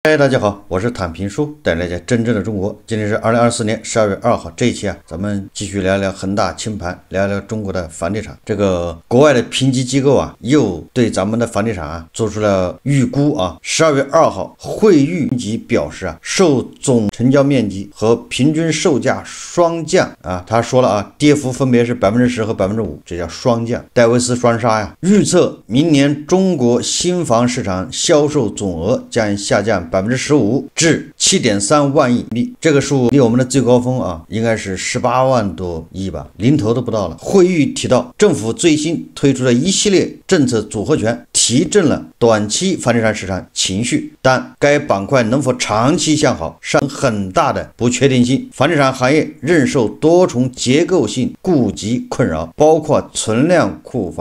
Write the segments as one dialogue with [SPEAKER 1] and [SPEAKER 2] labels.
[SPEAKER 1] 嗨，大家好，我是坦平叔，带大家真正的中国。今天是2024年12月2号，这一期咱们继续聊聊恒大清盘，聊聊中国的房地产。这个国外的评级机构又对咱们的房地产做出了预估12月2号，惠誉评级表示受总成交面积和平均售价双降他说了跌幅分别是10%和5%，这叫双降，戴维斯双杀预测明年中国新房市场销售总额将下降15%至7.3万亿币，这个数离我们的最高峰应该是18万多亿吧，零头都不到了。惠誉提到，政府最新推出的一系列政策组合拳提振了短期房地产市场情绪，但该板块能否长期向好尚有很大的不确定性。房地产行业仍受多重结构性顾及困扰，包括存量库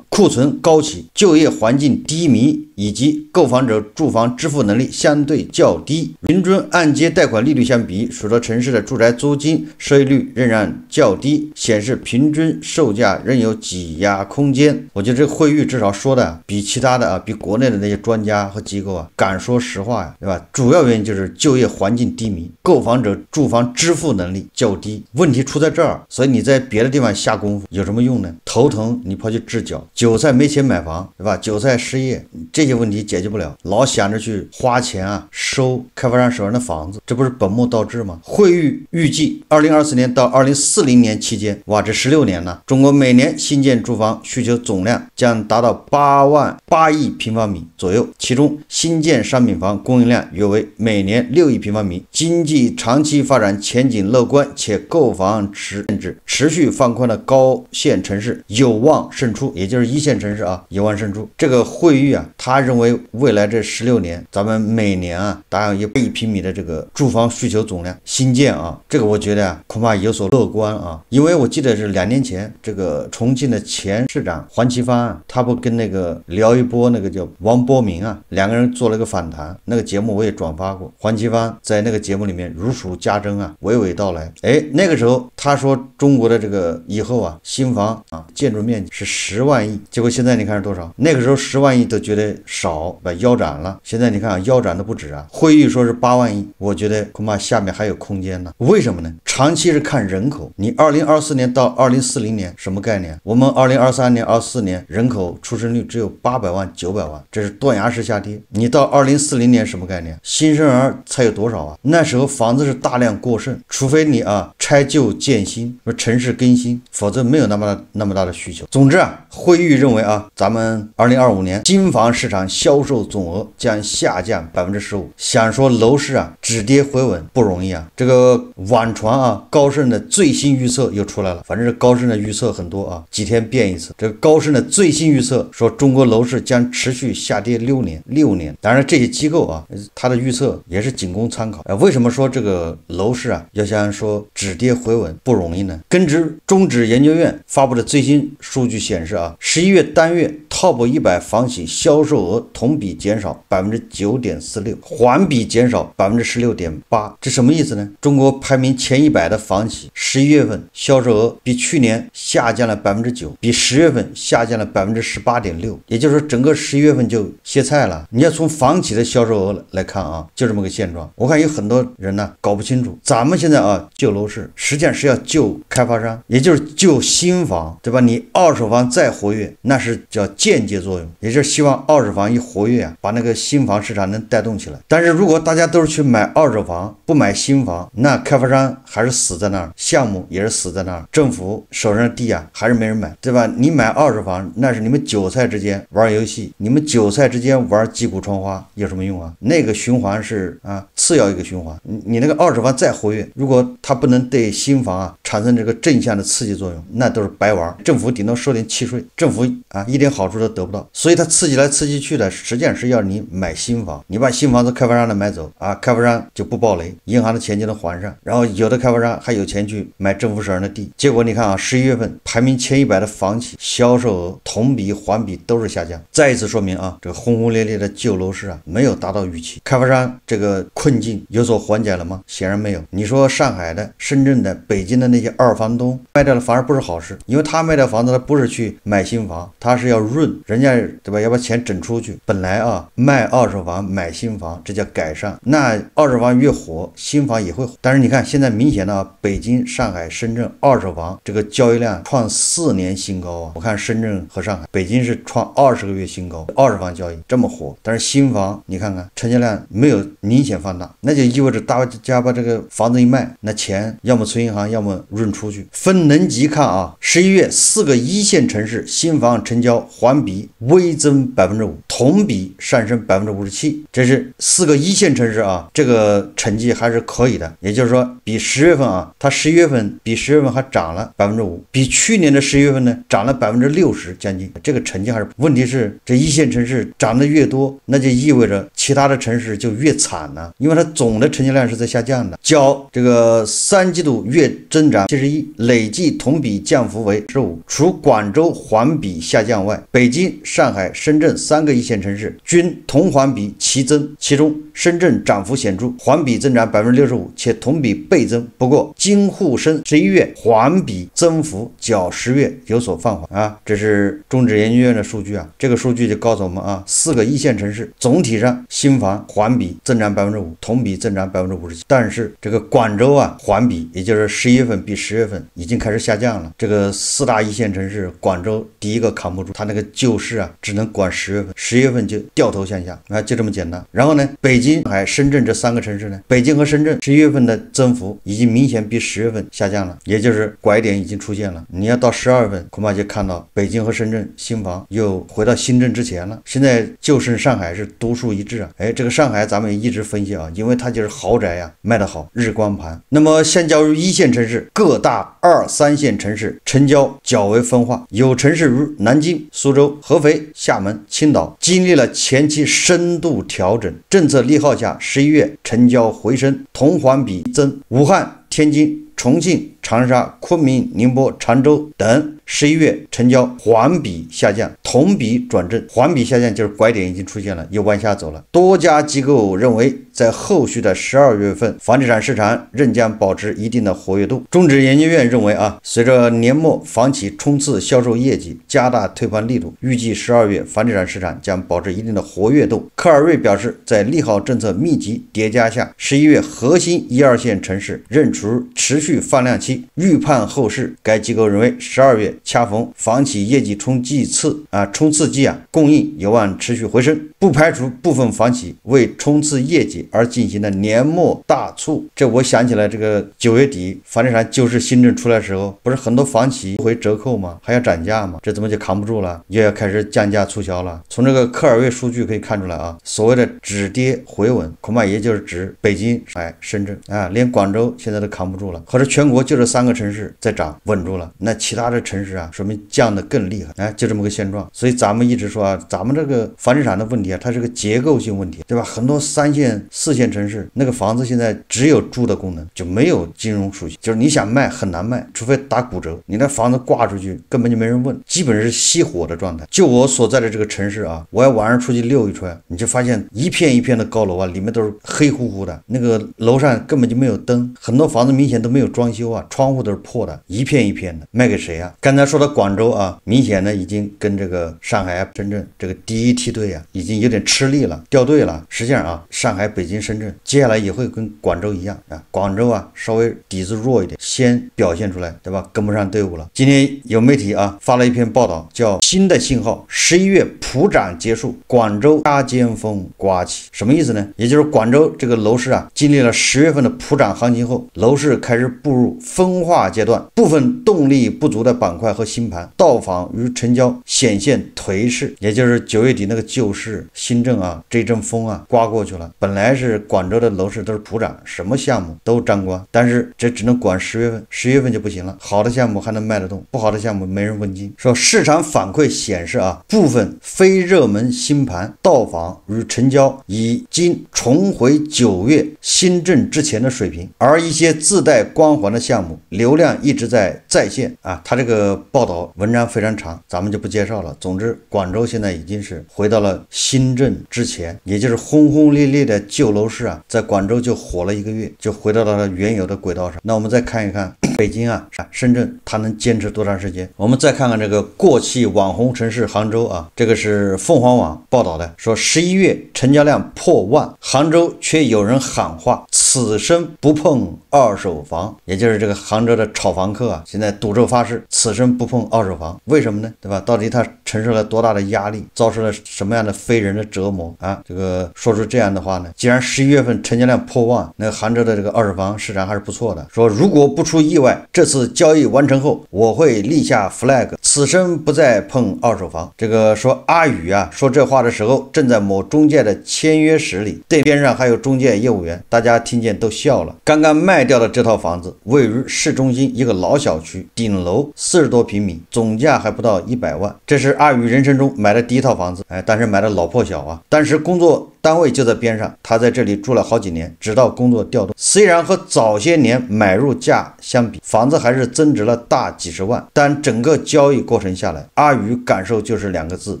[SPEAKER 1] 存高企、就业环境低迷以及购房者住房支付能力相对较低。平均按揭贷款利率相比，许多城市的住宅租金收益率仍然较低，显示平均售价仍有挤压空间。我觉得这个惠誉至少说的比其他的比国内的那些专家和机构敢说实话对吧？主要原因就是就业环境低迷，购房者住房支付能力较低，问题出在这儿。所以你在别的地方下功夫有什么用呢？头疼你跑去治脚，韭菜没钱买房对吧？韭菜失业，这些问题解决不了，老想着去花钱收开发商手上的房子，这不是本末倒置吗？惠誉预计2024年到2040年期间，这16年呢，中国每年新建住房需求总量将达到8亿平方米左右，其中新建商品房供应量约为每年6亿平方米。经济长期发展前景乐观，且购房限制持续放宽的高线城市有望胜出，也就是一线城市有望胜出。这个惠誉他认为未来这16年，咱们每年达有1亿平米的这个住房需求总量新建这个我觉得恐怕有所乐观因为我记得是2年前，这个重庆的前市长黄奇帆他不跟那个聊一波那个叫王波明两个人做了一个访谈，那个节目我也转发过。黄奇帆在那个节目里面如数家珍娓娓道来。那个时候他说中国的这个以后新房建筑面积是10万亿，结果现在你看是多少？那个时候10万亿都觉得少，把腰斩了，现在你看腰斩都不止惠誉说是8万亿，我觉得恐怕下面还有空间呢。为什么呢？长期是看人口，你2024年到2040年什么概念？我们2023年、24年人口出生率只有800万、900万，这是断崖式下跌。你到2040年什么概念？新生儿才有多少那时候房子是大量过剩，除非你拆旧建新，城市更新，否则没有那么大的需求。总之惠誉认为咱们2025年新房市场销售总额将下降15%。想说楼市止跌回稳不容易这个网传高盛的最新预测又出来了，反正是高盛的预测很多几天变一次。这个高盛的最新预测说中国楼市将持续下跌6年。当然这些机构它的预测也是仅供参考为什么说这个楼市要想说止跌回稳不容易呢？根据中指研究院发布的最新数据显示11月单月 Top 100房企销售额同比减少 9.46%， 环比减少 16.8%。 这什么意思呢？中国排名前100的房企11月份销售额比去年下降了 9%， 比10月份下降了 18.6%， 也就是说整个11月份就歇菜了。你要从房企的销售额来看就这么个现状。我看有很多人搞不清楚，咱们现在救楼市实际上是要救开发商，也就是救新房对吧？你二手房再活跃那是叫间接作用，也就是希望二手房一活跃把那个新房市场能带动起来。但是如果大家都是去买二手房不买新房，那开发商还是死在那儿，项目也是死在那儿，政府手上的地还是没人买对吧？你买二手房那是你们韭菜之间玩游戏，你们韭菜之间玩击鼓传花有什么用那个循环是次要一个循环。你那个二手房再活跃，如果它不能对新房产生这个正向的刺激作用，那都是白玩。政府顶多收点契税，政府一点好处都得不到。所以它刺激来刺激去的，实际上是要你买新房，你把新房子开发商的买走开发商就不暴雷，银行的钱就能还上，然后有的开发商还有钱去买政府手上的地。结果你看11月份排名前100的房企销售额同比环比都是下降，再一次说明这个轰轰烈烈的救楼市没有达到预期，开发商这个困困境有所缓解了吗？显然没有。你说上海的、深圳的、北京的那些二房东卖掉了，反而不是好事，因为他卖掉房子，他不是去买新房，他是要润人家，对吧？要把钱整出去。本来啊，卖二手房买新房，这叫改善。那二手房越火，新房也会火。但是你看现在明显的北京、上海、深圳二手房这个交易量创4年新高啊！我看深圳和上海，北京是创20个月新高，二手房交易这么火，但是新房你看看成交量没有明显放大，那就意味着大家把这个房子一卖，那钱要么存银行，要么润出去。分能级看啊，11月4个一线城市新房成交环比微增5%，同比上升57%，这是4个一线城市啊，这个成绩还是可以的。也就是说，比10月份啊，它11月份比10月份还涨了5%，比去年的11月份呢涨了60%将近，这个成绩还是。问题是这一线城市涨得越多，那就意味着其他的城市就越惨了，因为它总的成交量是在下降的。较这个3季度月增长71%，累计同比降幅为15%。除广州环比下降外，北京、上海、深圳3个一线城市均同环比齐增，其中深圳涨幅显著，环比增长65%，且同比倍增。不过京沪深11月环比增幅较10月有所放缓啊，这是中指研究院的数据啊。这个数据就告诉我们啊，4个一线城市总体上新房环比增长5%，同比增长57%，但是这个广州啊环比，也就是11月份比10月份已经开始下降了。这个4大一线城市，广州第一个扛不住，他那个救市啊只能管10月份，10月份就掉头向下啊，就这么简单。然后呢，北京、上海、深圳这3个城市呢，北京和深圳11月份的增幅已经明显比10月份下降了，也就是拐点已经出现了。你要到12月份，恐怕就看到北京和深圳新房又回到新政之前了。现在就剩上海是独树一帜啊！这个上海咱们也一直分析啊，因为它就是豪宅呀，卖得好，日光盘。那么相较于一线城市，各大2、3线城市成交较为分化，有城市如南京、苏州、合肥、厦门、青岛经历了前期深度调整，政策利好下11月成交回升，同环比增。武汉、天津、重庆、长沙、昆明、宁波、常州等11月成交环比下降，同比转正。环比下降就是拐点已经出现了，又往下走了。多家机构认为，在后续的12月份，房地产市场仍将保持一定的活跃度。中指研究院认为啊，随着年末房企冲刺销售业绩，加大推盘力度，预计12月房地产市场将保持一定的活跃度。科尔瑞表示，在利好政策密集叠加下，11月核心1、2线城市仍处于持续放量期，预判后市。该机构认为，12月恰逢房企业绩冲刺季啊，供应有望持续回升，不排除部分房企为冲刺业绩而进行的年末大促。这我想起来，这个9月底房地产救市新政出来的时候，不是很多房企回折扣吗？还要涨价吗？这怎么就扛不住了，又要开始降价促销了？从这个科尔瑞数据可以看出来啊，所谓的止跌回稳，恐怕也就是指北京、上海、深圳啊，连广州现在都扛不住了，或者全国就这3个城市在涨稳住了，那其他的城市啊，说明降得更厉害，就这么个现状。所以咱们一直说啊，咱们这个房地产的问题啊，它是个结构性问题，对吧？很多3线、4线城市那个房子现在只有住的功能，就没有金融属性，就是你想卖很难卖，除非打骨折，你那房子挂出去根本就没人问，基本是熄火的状态。就我所在的这个城市啊，我要晚上出去溜一圈，你就发现一片一片的高楼啊，里面都是黑乎乎的，那个楼上根本就没有灯，很多房子明显都没有装修啊，窗户都是破的，一片一片的，卖给谁啊？刚才说的广州啊，明显呢已经跟这个上海、深圳这个第一梯队啊，已经有点吃力了，掉队了。实际上啊，上海、北京、深圳接下来也会跟广州一样啊，广州啊稍微底子弱一点，先表现出来，对吧？跟不上队伍了。今天有媒体啊发了一篇报道，叫新的信号，11月普涨结束，广州压尖风刮起。什么意思呢？也就是广州这个楼市啊，经历了10月份的普涨行情后，楼市开始步入分化阶段，部分动力不足的板块和新盘到访与成交显现颓势，也就是9月底那个救市新政啊，这阵风啊刮过去了。本来是广州的楼市都是普涨，什么项目都沾光，但是这只能管10月份，10月份就不行了。好的项目还能卖得动，不好的项目没人问津。说市场反馈显示啊，部分非热门新盘到访与成交已经重回9月新政之前的水平，而一些自带光环的项目，流量一直在线啊。他这个报道文章非常长，咱们就不介绍了。总之，广州现在已经是回到了新政之前，也就是轰轰烈烈的旧楼市啊，在广州就火了1个月，就回到了原有的轨道上。那我们再看一看北京啊、深圳，它能坚持多长时间？我们再看看这个过气网红城市杭州啊，这个是凤凰网报道的，说11月成交量破万，杭州却有人喊话，此生不碰二手房，也就是这个杭州的炒房客啊，现在赌咒发誓，此生不碰二手房。为什么呢？对吧？到底他承受了多大的压力，遭受了什么样的非人的折磨啊？这个说出这样的话呢？既然11月份成交量破万，那杭州的这个二手房市场还是不错的。说如果不出意外，这次交易完成后，我会立下 flag， 此生不再碰二手房。这个说阿宇啊，说这话的时候正在某中介的签约室里，对边上还有中介业务员，大家听见都笑了。刚刚卖掉的这套房子位于市中心一个老小区，顶楼40多平米，总价还不到100万。这是阿宇人生中买的第一套房子，但是买的老破小啊。当时工作单位就在边上，他在这里住了好几年，直到工作调动。虽然和早些年买入价相比，房子还是增值了大几十万，但整个交易过程下来，阿宇感受就是2个字：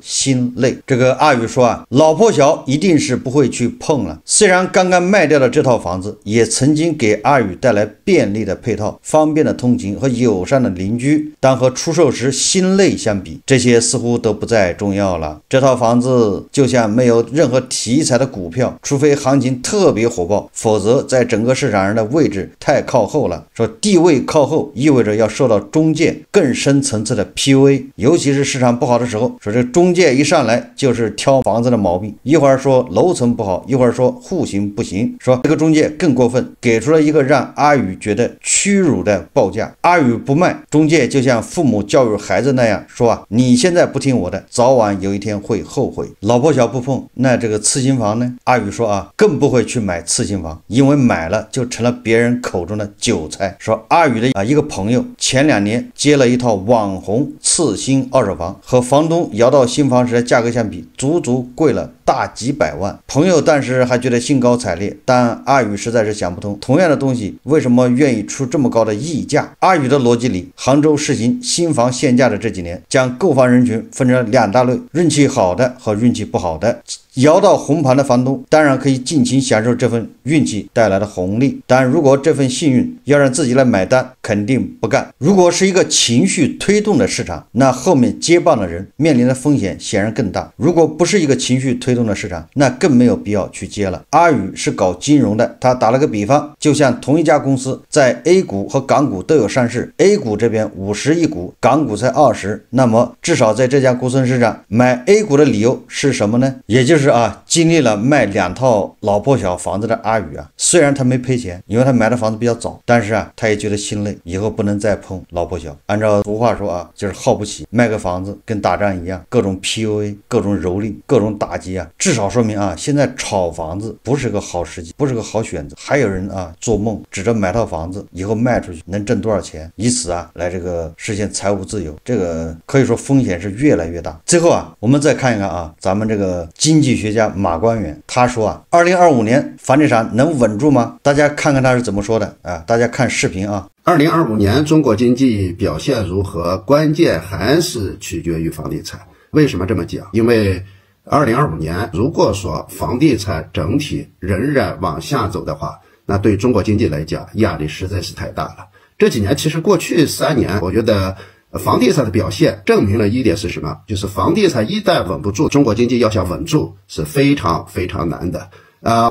[SPEAKER 1] 心累。这个阿宇说啊，老破小一定是不会去碰了。虽然刚刚卖掉的这套房子也曾经给阿宇带来便利的配套、方便的通勤和友善的邻居，但和出售时心累相比，这些似乎都不再重要了。这套房子就像没有任何题材的股票，除非行情特别火爆，否则在整个市场上的位置太靠后了。说地位靠后意味着要受到中介更深层次的 PUA， 尤其是市场不好的时候，说这中介一上来就是挑房子的毛病，一会儿说楼层不好，一会儿说户型不行。说这个中介更过分，给出了一个让阿宇觉得屈辱的报价。阿宇不卖，中介就像父母教育孩子那样说啊，你现在不听我的，早晚有一天会后悔。老破小不碰，那这个次新房呢？阿宇说啊，更不会去买次新房，因为买了就成了别人口中的韭菜。说阿宇的一个朋友前2年接了一套网红次新二手房，和房东摇到新房时的价格相比，足足贵了大几百万。朋友当时还觉得兴高采烈，但阿宇实在是想不通，同样的东西为什么愿意出这么高的溢价？阿宇的逻辑里，杭州实行新房限价的这几年，将购房人群分成2大类，运气好的和运气不好的。摇到红盘的房东当然可以尽情享受这份运气带来的红利，但如果这份幸运要让自己来买单，肯定不干。如果是一个情绪推动的市场，那后面接棒的人面临的风险显然更大。如果不是一个情绪推动的市场，那更没有必要去接了。阿宇是搞金融的，他打了个比方，就像同一家公司在 A 股和港股都有上市， A 股这边50亿股，港股才20，那么至少在这家公司身上买 A 股的理由是什么呢？也就是经历了卖2套老破小房子的阿宇啊，虽然他没赔钱，因为他买的房子比较早，但是他也觉得心累，以后不能再碰老破小。按照俗话说就是耗不起，卖个房子跟打仗一样，各种 PUA， 各种蹂躏，各种打击至少说明现在炒房子不是个好时机，不是个好选择。还有人做梦指着买套房子以后卖出去能挣多少钱，以此来这个实现财务自由，这个可以说风险是越来越大。最后我们再看一看咱们这个经济学家马官员，他说2025年房地产能稳住吗？大家看看他是怎么说的大家看视频
[SPEAKER 2] 2025年中国经济表现如何，关键还是取决于房地产。为什么这么讲？因为2025年如果说房地产整体仍然往下走的话，那对中国经济来讲压力实在是太大了。这几年其实过去3年，我觉得房地产的表现证明了一点是什么？就是房地产一旦稳不住，中国经济要想稳住是非常非常难的。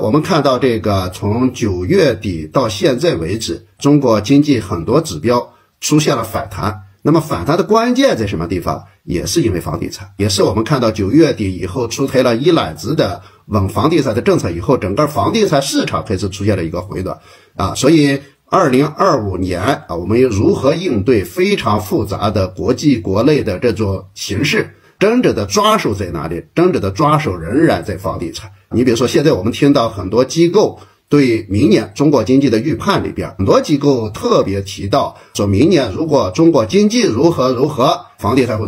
[SPEAKER 2] 我们看到这个从9月底到现在为止，中国经济很多指标出现了反弹。那么反弹的关键在什么地方？也是因为房地产，也是我们看到9月底以后出台了一揽子的稳房地产的政策以后，整个房地产市场开始出现了一个回暖所以2025年我们如何应对非常复杂的国际国内的这种形势，真正的抓手在哪里？真正的抓手仍然在房地产。你比如说现在我们听到很多机构对明年中国经济的预判里边，很多机构特别提到说，明年如果中国经济如何，房地产会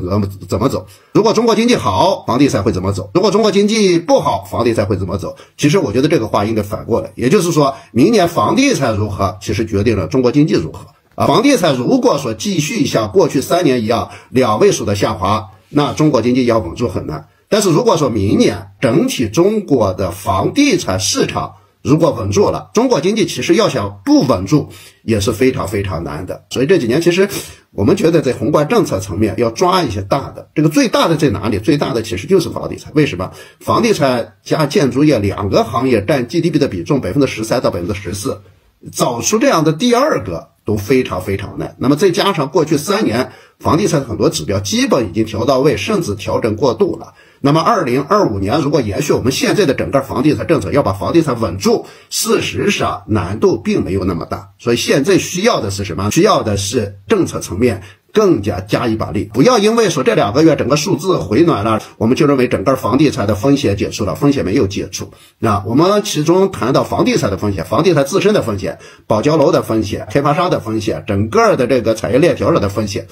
[SPEAKER 2] 怎么走；如果中国经济好，房地产会怎么走；如果中国经济不好，房地产会怎么走。其实我觉得这个话应该反过来，也就是说明年房地产如何，其实决定了中国经济如何。房地产如果说继续像过去3年一样2位数的下滑，那中国经济要稳住很难。但是如果说明年整体中国的房地产市场如果稳住了，中国经济其实要想不稳住也是非常非常难的。所以这几年其实我们觉得在宏观政策层面要抓一些大的，这个最大的在哪里？最大的其实就是房地产。为什么？房地产加建筑业2个行业占 GDP 的比重13%到14%，找出这样的第2个都非常非常难。那么再加上过去3年房地产很多指标基本已经调到位，甚至调整过度了。那么2025年如果延续我们现在的整个房地产政策，要把房地产稳住，事实上难度并没有那么大。所以现在需要的是什么？需要的是政策层面更加加一把力，不要因为说这2个月整个数字回暖了，我们就认为整个房地产的风险解除了，风险没有解除。那我们其中谈到房地产的风险，房地产自身的风险，保交楼的风险，开发商的风险，整个的这个产业链条的风险，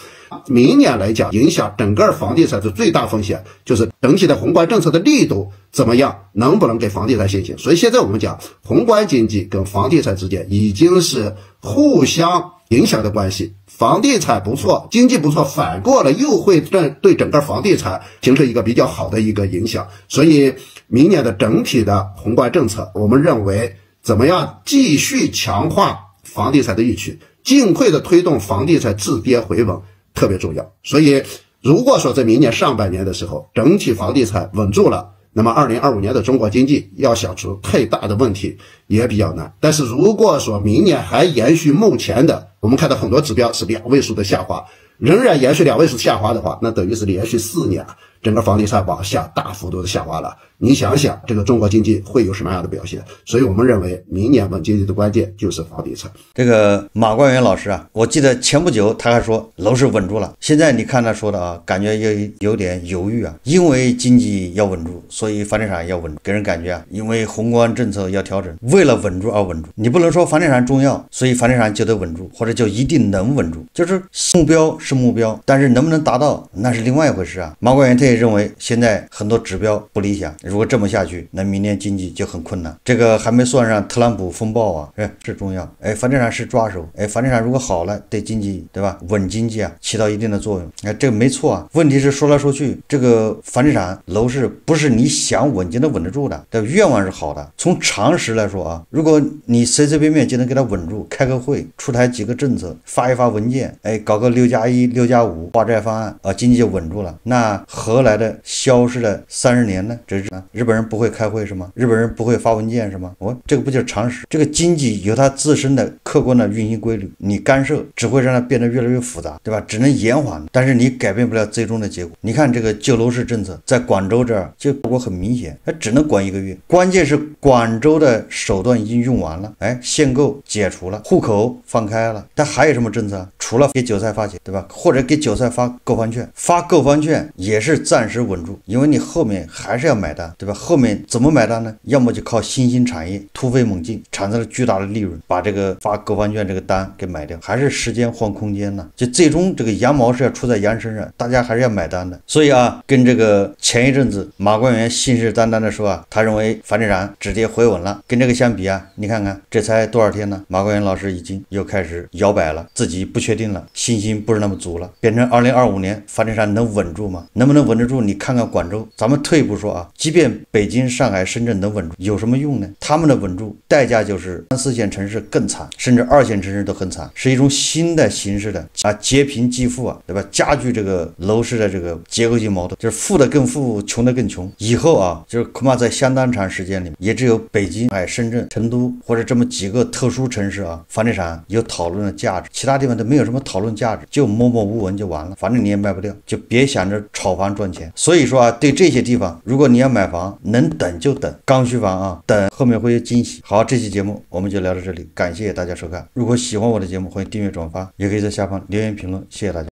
[SPEAKER 2] 明年来讲影响整个房地产的最大风险就是整体的宏观政策的力度怎么样，能不能给房地产信心。所以现在我们讲宏观经济跟房地产之间已经是互相影响的关系，房地产不错，经济不错，反过来又会对整个房地产形成一个比较好的一个影响。所以明年的整体的宏观政策，我们认为怎么样继续强化房地产的预期，尽快的推动房地产止跌回稳特别重要。所以如果说在明年上半年的时候整体房地产稳住了，那么2025年的中国经济要想出太大的问题也比较难。但是如果说明年还延续目前的，我们看到很多指标是2位数的下滑，仍然延续2位数下滑的话，那等于是连续4年整个房地产往下大幅度的下滑了。你想想这个中国经济会有什么样的表现？所以我们认为明年稳经济的关键就是房地产。
[SPEAKER 1] 这个马冠元老师啊，我记得前不久他还说楼市稳住了，现在你看他说的啊，感觉有点犹豫啊，因为经济要稳住，所以房地产要稳住，给人感觉啊，因为宏观政策要调整，为了稳住而稳住。你不能说房地产重要，所以房地产就得稳住，或者就一定能稳住，就是目标是目标，但是能不能达到那是另外一回事啊。马冠元他也认为现在很多指标不理想，如果这么下去，那明年经济就很困难。这个还没算上特朗普风暴啊，是重要。房地产是抓手，房地产如果好了，对经济，对吧？稳经济啊，起到一定的作用。这个没错啊。问题是说来说去，这个房地产楼市不是你想稳就能稳得住的，这愿望是好的。从常识来说啊，如果你随随便便就能给它稳住，开个会，出台几个政策，发一发文件，搞个6+1、6+5化债方案啊，经济就稳住了。那何来的消失了30年呢？这是日本人不会开会是吗？日本人不会发文件是吗？这个不就是常识？这个经济有它自身的客观的运行规律，你干涉只会让它变得越来越复杂，对吧？只能延缓，但是你改变不了最终的结果。你看这个救楼市政策在广州这儿就果很明显，它只能管1个月。关键是广州的手段已经用完了，限购解除了，户口放开了，但还有什么政策？除了给韭菜发钱，对吧？或者给韭菜发购房券，发购房券也是暂时稳住，因为你后面还是要买单，对吧？后面怎么买单呢？要么就靠新兴产业突飞猛进，产生了巨大的利润，把这个发购房券这个单给买掉，还是时间换空间呢？就最终这个羊毛是要出在羊身上，大家还是要买单的。所以啊，跟这个前一阵子马冠元信誓旦旦的说啊，他认为房地产止跌回稳了，跟这个相比啊，你看看这才多少天呢？马冠元老师已经又开始摇摆了，自己不确定了，信心不是那么足了，变成2025年房地产能稳住吗？能不能稳得住？你看看广州，咱们退一步说啊，即便北京、上海、深圳能稳住，有什么用呢？他们的稳住代价就是3、4线城市更惨，甚至2线城市都很惨，是一种新的形式的劫贫济富啊，对吧？加剧这个楼市的这个结构性矛盾，就是富的更富，穷的更穷。以后啊，就是恐怕在相当长时间里，也只有北京、深圳、成都或者这么几个特殊城市啊，房地产有讨论的价值，其他地方都没有什么讨论价值，就默默无闻就完了，反正你也卖不掉，就别想着炒房赚钱。所以说啊，对这些地方，如果你要买房，能等就等，刚需房啊，等后面会有惊喜。好，这期节目我们就聊到这里，感谢大家收看。如果喜欢我的节目，欢迎订阅转发，也可以在下方留言评论，谢谢大家。